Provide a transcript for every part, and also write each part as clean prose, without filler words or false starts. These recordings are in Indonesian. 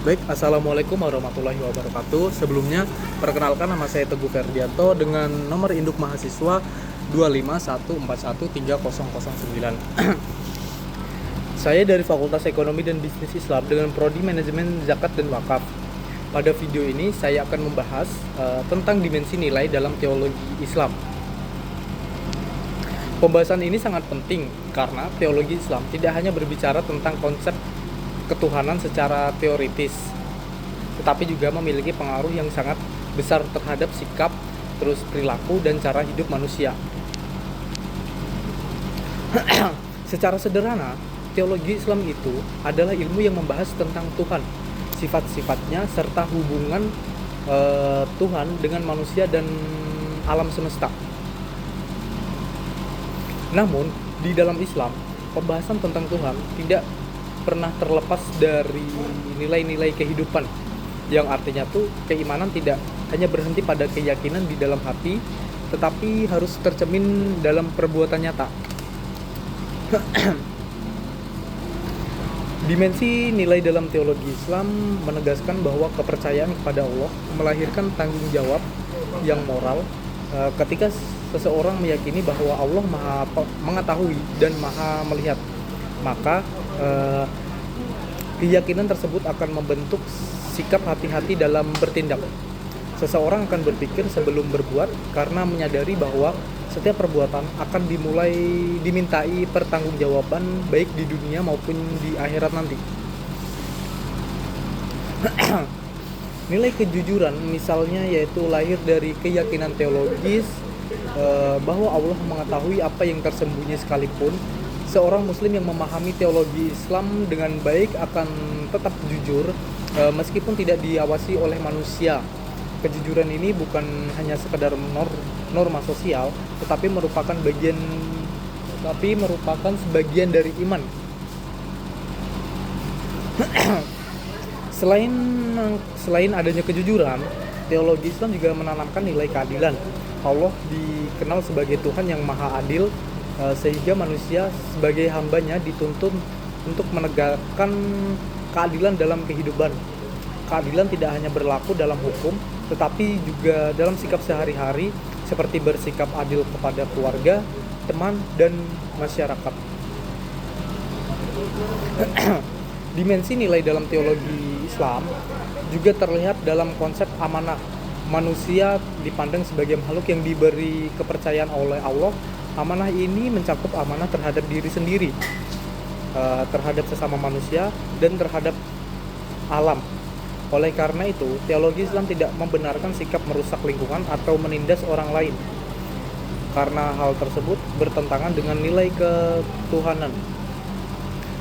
Baik, Assalamualaikum warahmatullahi wabarakatuh. Sebelumnya, perkenalkan nama saya Teguh Ferdianto dengan nomor induk mahasiswa 251413009. Saya dari Fakultas Ekonomi dan Bisnis Islam dengan Prodi Manajemen Zakat dan Wakaf. Pada video ini, saya akan membahas tentang dimensi nilai dalam teologi Islam. Pembahasan ini sangat penting karena teologi Islam tidak hanya berbicara tentang konsep ketuhanan secara teoritis, tetapi juga memiliki pengaruh yang sangat besar terhadap sikap, terus perilaku dan cara hidup manusia. Secara sederhana, teologi Islam itu adalah ilmu yang membahas tentang Tuhan, sifat-sifatnya serta hubungan Tuhan dengan manusia dan alam semesta. Namun, di dalam Islam, pembahasan tentang Tuhan tidak pernah terlepas dari nilai-nilai kehidupan, yang artinya tuh keimanan tidak hanya berhenti pada keyakinan di dalam hati, tetapi harus tercermin dalam perbuatan nyata. Dimensi nilai dalam teologi Islam menegaskan bahwa kepercayaan kepada Allah melahirkan tanggung jawab yang moral ketika seseorang meyakini bahwa Allah Maha mengetahui dan Maha melihat, maka keyakinan tersebut akan membentuk sikap hati-hati dalam bertindak. Seseorang akan berpikir sebelum berbuat karena menyadari bahwa setiap perbuatan akan dimintai pertanggungjawaban baik di dunia maupun di akhirat nanti. Nilai kejujuran misalnya yaitu lahir dari keyakinan teologis bahwa Allah mengetahui apa yang tersembunyi sekalipun. Seorang muslim yang memahami teologi Islam dengan baik akan tetap jujur meskipun tidak diawasi oleh manusia. Kejujuran ini bukan hanya sekedar norma sosial, tetapi merupakan sebagian dari iman. Selain adanya kejujuran, teologi Islam juga menanamkan nilai keadilan. Allah dikenal sebagai Tuhan yang Maha Adil, sehingga manusia sebagai hambanya dituntut untuk menegakkan keadilan dalam kehidupan. Keadilan tidak hanya berlaku dalam hukum, tetapi juga dalam sikap sehari-hari, seperti bersikap adil kepada keluarga, teman, dan masyarakat. Dimensi nilai dalam teologi Islam juga terlihat dalam konsep amanah. Manusia dipandang sebagai makhluk yang diberi kepercayaan oleh Allah. Amanah ini mencakup amanah terhadap diri sendiri, terhadap sesama manusia, dan terhadap alam. Oleh karena itu, teologi Islam tidak membenarkan sikap merusak lingkungan atau menindas orang lain, karena hal tersebut bertentangan dengan nilai ketuhanan.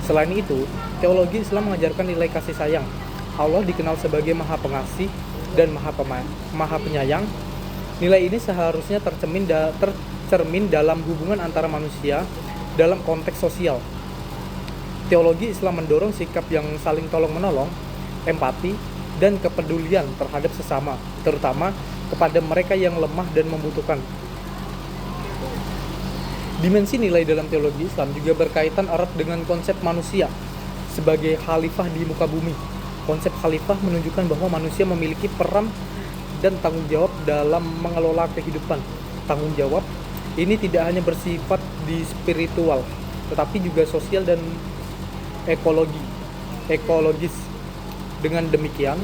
Selain itu, teologi Islam mengajarkan nilai kasih sayang. Allah dikenal sebagai Maha Pengasih dan Maha Penyayang. Nilai ini seharusnya tercermin dalam hubungan antara manusia dalam konteks sosial. Teologi Islam mendorong sikap yang saling tolong-menolong, empati, dan kepedulian terhadap sesama, terutama kepada mereka yang lemah dan membutuhkan. Dimensi nilai dalam teologi Islam juga berkaitan erat dengan konsep manusia sebagai khalifah di muka bumi. Konsep khalifah menunjukkan bahwa manusia memiliki peran dan tanggung jawab dalam mengelola kehidupan. Tanggung jawab ini tidak hanya bersifat di spiritual, tetapi juga sosial dan ekologis. Dengan demikian,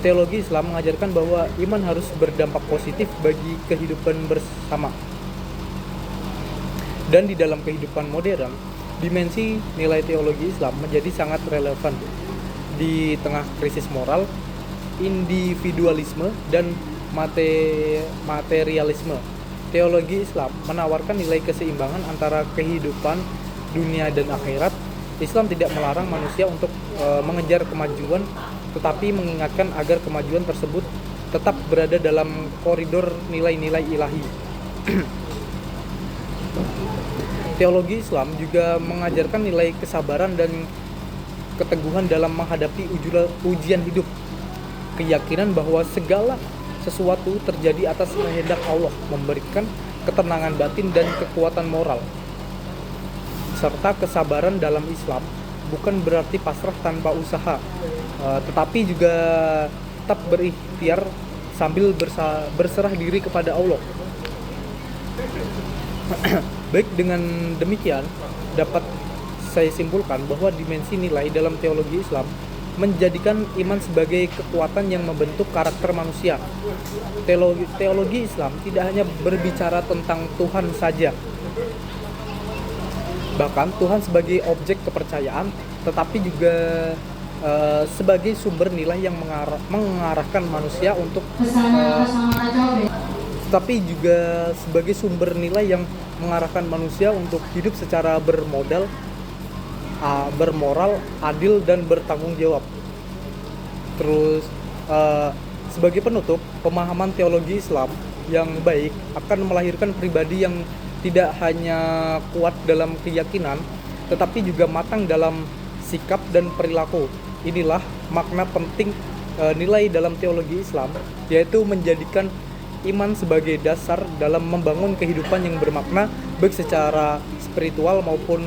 teologi Islam mengajarkan bahwa iman harus berdampak positif bagi kehidupan bersama. Dan di dalam kehidupan modern, dimensi nilai teologi Islam menjadi sangat relevan di tengah krisis moral, individualisme, dan materialisme. Teologi Islam menawarkan nilai keseimbangan antara kehidupan dunia dan akhirat. Islam tidak melarang manusia untuk mengejar kemajuan, tetapi mengingatkan agar kemajuan tersebut tetap berada dalam koridor nilai-nilai ilahi. Teologi Islam juga mengajarkan nilai kesabaran dan keteguhan dalam menghadapi ujian hidup. Keyakinan bahwa segala sesuatu terjadi atas kehendak Allah memberikan ketenangan batin dan kekuatan moral. Serta kesabaran dalam Islam bukan berarti pasrah tanpa usaha, tetapi juga tetap berikhtiar sambil berserah diri kepada Allah. Baik, dengan demikian dapat saya simpulkan bahwa dimensi nilai dalam teologi Islam menjadikan iman sebagai kekuatan yang membentuk karakter manusia. Teologi Islam tidak hanya berbicara tentang Tuhan saja, bahkan Tuhan sebagai objek kepercayaan, tetapi juga sebagai sumber nilai yang mengarahkan manusia untuk tapi juga sebagai sumber nilai yang mengarahkan manusia untuk hidup secara bermoral, adil, dan bertanggung jawab. Terus sebagai penutup, pemahaman teologi Islam yang baik akan melahirkan pribadi yang tidak hanya kuat dalam keyakinan, tetapi juga matang dalam sikap dan perilaku. Inilah makna penting nilai dalam teologi Islam, yaitu menjadikan iman sebagai dasar dalam membangun kehidupan yang bermakna baik secara spiritual maupun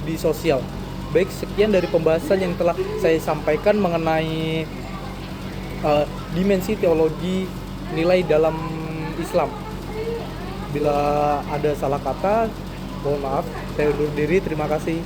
di sosial. Baik, sekian dari pembahasan yang telah saya sampaikan mengenai dimensi teologi nilai dalam Islam. Bila ada salah kata, mohon maaf. Saya undur diri. Terima kasih.